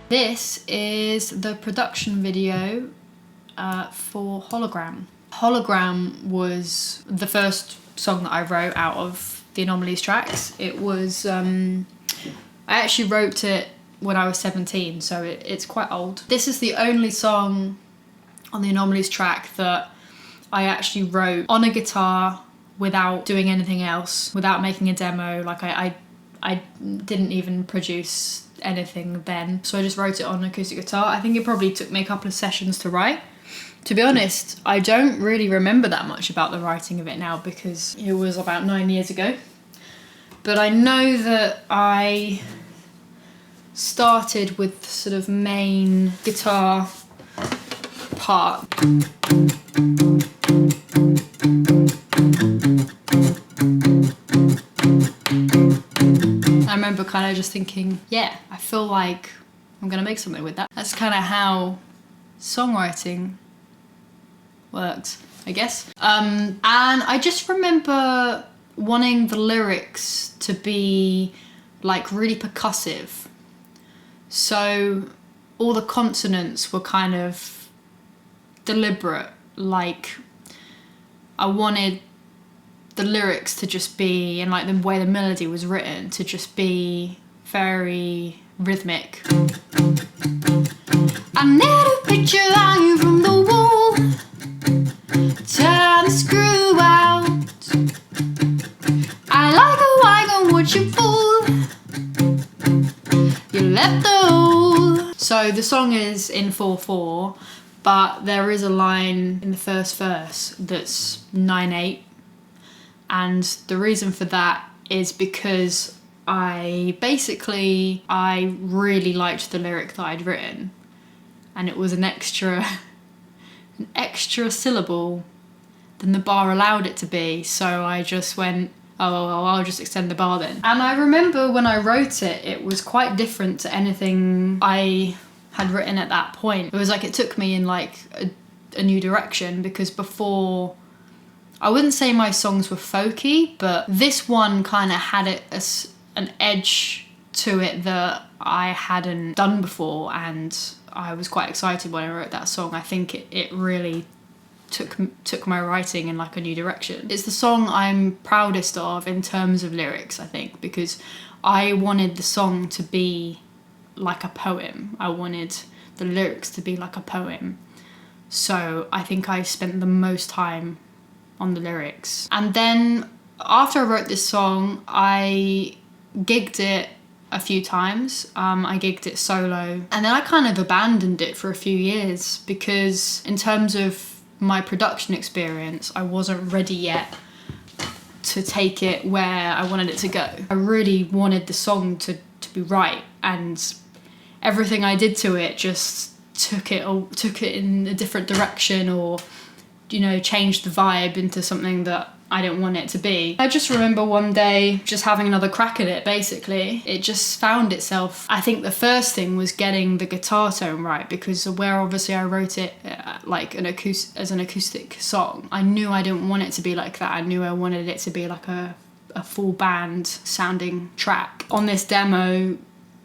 This is the production video for Hologram. Hologram was the first song that I wrote out of the Anomalies tracks. It was, I actually wrote it when I was 17, so it's quite old. This is the only song on the Anomalies track that I actually wrote on a guitar without doing anything else, without making a demo. Like I didn't even produce anything then, so I just wrote it on acoustic guitar. I think it probably took me a couple of sessions to write. To be honest, I don't really remember that much about the writing of it now because it was about 9 years ago. But I know that I started with the sort of main guitar part. I remember kind of just thinking, yeah, I feel like I'm gonna make something with that. That's kind of how songwriting works, I guess. And I just remember wanting the lyrics to be like really percussive. So all the consonants were kind of deliberate. Like I wanted the lyrics to just be, and like the way the melody was written, to just be very rhythmic. I need a picture hanging from the wall. Turn the screw out. I like a wagon, what you fool. You left the hole. So the song is in 4/4, but there is a line in the first verse that's 9/8. And the reason for that is because I really liked the lyric that I'd written, and it was an extra syllable than the bar allowed it to be. So I just went, oh, well, I'll just extend the bar then. And I remember when I wrote it, it was quite different to anything I had written at that point. It was like it took me in like a new direction, because before, I wouldn't say my songs were folky, but this one kind of had it as an edge to it that I hadn't done before, and I was quite excited when I wrote that song. I think it really took my writing in like a new direction. It's the song I'm proudest of in terms of lyrics, I think, because I wanted the song to be like a poem. I wanted the lyrics to be like a poem. So I think I spent the most time on the lyrics. And then after I wrote this song, I gigged it a few times. I gigged it solo, and then I kind of abandoned it for a few years because in terms of my production experience, I wasn't ready yet to take it where I wanted it to go. I really wanted the song to be right, and everything I did to it just took it in a different direction, or you know, changed the vibe into something that I didn't want it to be. I just remember one day just having another crack at it, basically. It just found itself. I think the first thing was getting the guitar tone right, because where obviously I wrote it like as an acoustic song, I knew I didn't want it to be like that. I knew I wanted it to be like a full band sounding track. On this demo,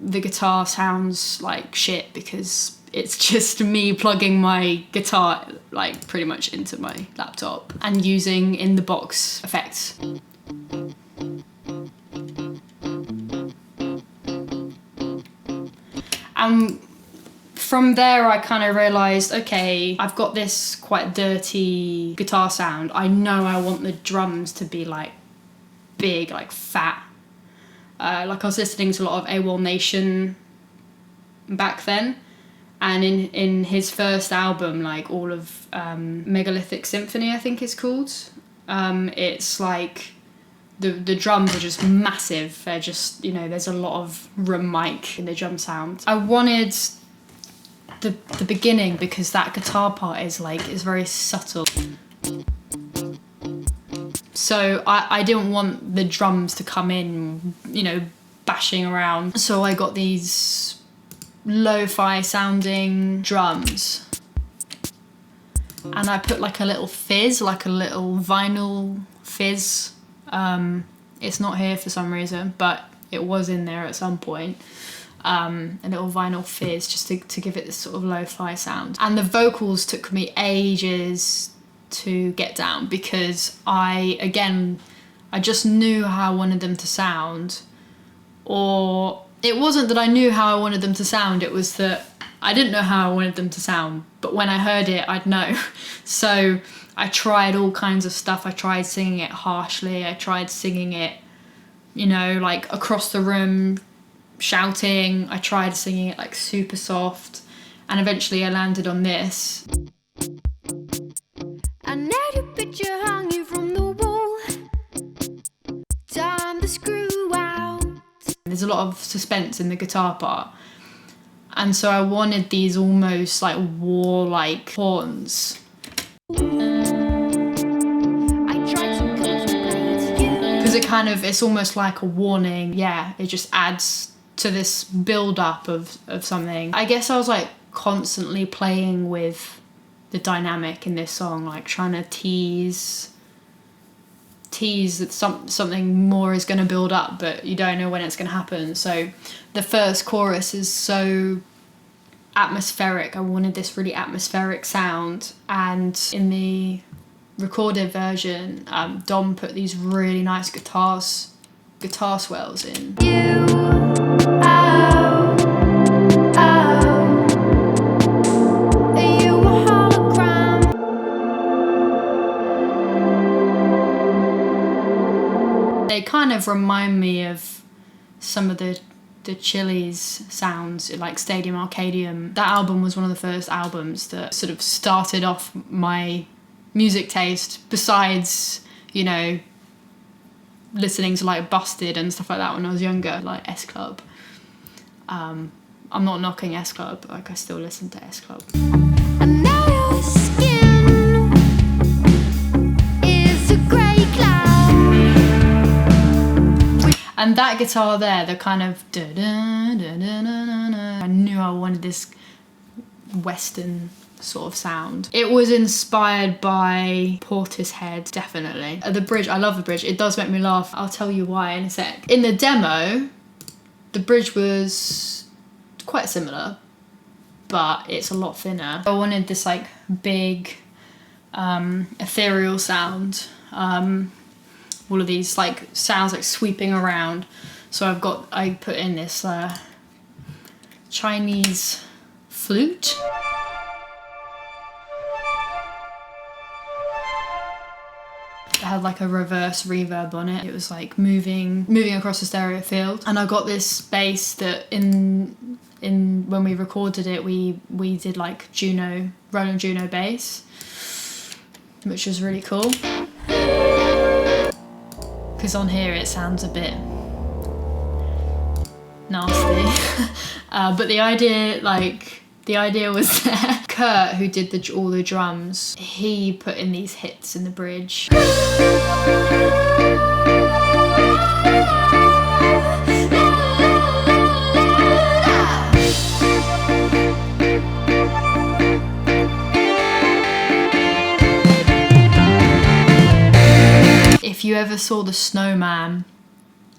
the guitar sounds like shit because it's just me plugging my guitar like pretty much into my laptop and using in the box effects. And from there I kind of realised, okay, I've got this quite dirty guitar sound. I know I want the drums to be like big, like fat. Like I was listening to a lot of AWOL Nation back then. And in his first album, like all of Megalithic Symphony, I think it's called, it's like the drums are just massive. They're just, you know, there's a lot of room mic in the drum sound. I wanted the beginning, because that guitar part is very subtle. So I didn't want the drums to come in, you know, bashing around. So I got these lo-fi sounding drums, and I put like a little fizz, like a little vinyl fizz. It's not here for some reason, but it was in there at some point. a little vinyl fizz, just to give it this sort of lo-fi sound. And the vocals took me ages to get down because I just knew how I wanted them to sound. Or it wasn't that I knew how I wanted them to sound, it was that I didn't know how I wanted them to sound, but when I heard it, I'd know. So I tried all kinds of stuff. I tried singing it harshly, I tried singing it, you know, like across the room, shouting. I tried singing it like super soft, and eventually I landed on this. I know the picture hung you from the wall. Time the screw out. There's a lot of suspense in the guitar part, and so I wanted these almost like war-like horns. Because it's almost like a warning. Yeah, it just adds to this build-up of something. I guess I was like constantly playing with the dynamic in this song, like trying to tease that something more is going to build up, but you don't know when it's going to happen. So the first chorus is so atmospheric. I wanted this really atmospheric sound, and in the recorded version, Dom put these really nice guitar swells in. They kind of remind me of some of the Chili's sounds, like Stadium Arcadium. That album was one of the first albums that sort of started off my music taste, besides, you know, listening to like Busted and stuff like that when I was younger, like S Club. I'm not knocking S Club, like I still listen to S Club. And now your skin is a grey cloud. And that guitar there, the kind of I knew I wanted this Western sort of sound. It was inspired by Portishead, definitely. The bridge, I love the bridge. It does make me laugh. I'll tell you why in a sec. In the demo, the bridge was quite similar, but it's a lot thinner. I wanted this like big, ethereal sound. All of these like sounds like sweeping around. So I put in this Chinese flute. It had like a reverse reverb on it. It was like moving across the stereo field. And I got this bass that in when we recorded it, we did like Roland Juno bass, which was really cool. Because on here it sounds a bit nasty. But the idea was there. Kurt, who did all the drums, he put in these hits in the bridge. If you ever saw The Snowman,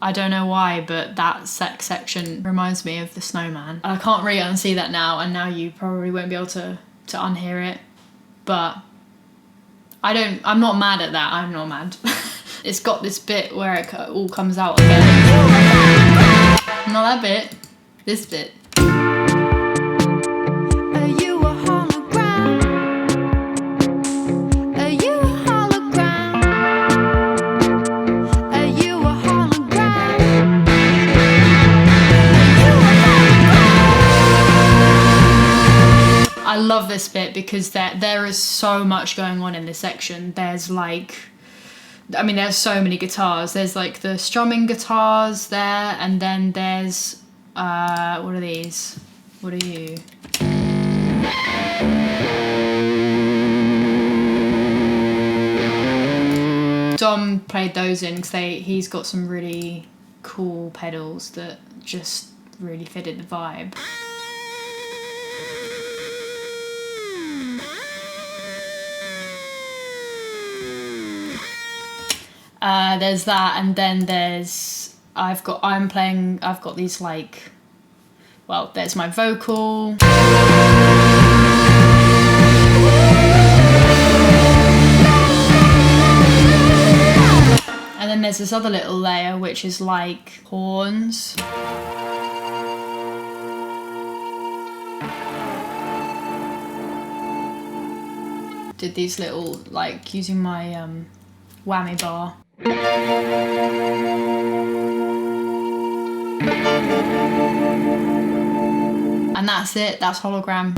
I don't know why, but that section reminds me of The Snowman. I can't really unsee that now, and now you probably won't be able to unhear it, but I'm not mad at that. I'm not mad. It's got this bit where it all comes out again. Not that bit, this bit. I love this bit because there is so much going on in this section. There's like, there's so many guitars. There's like the strumming guitars there, and then there's, what are these? What are you? Dom played those in because he's got some really cool pedals that just really fitted the vibe. There's that, and then I've got these like well, there's my vocal. And then there's this other little layer which is like horns. Did these little, like, using my whammy bar. And that's it, that's Hologram.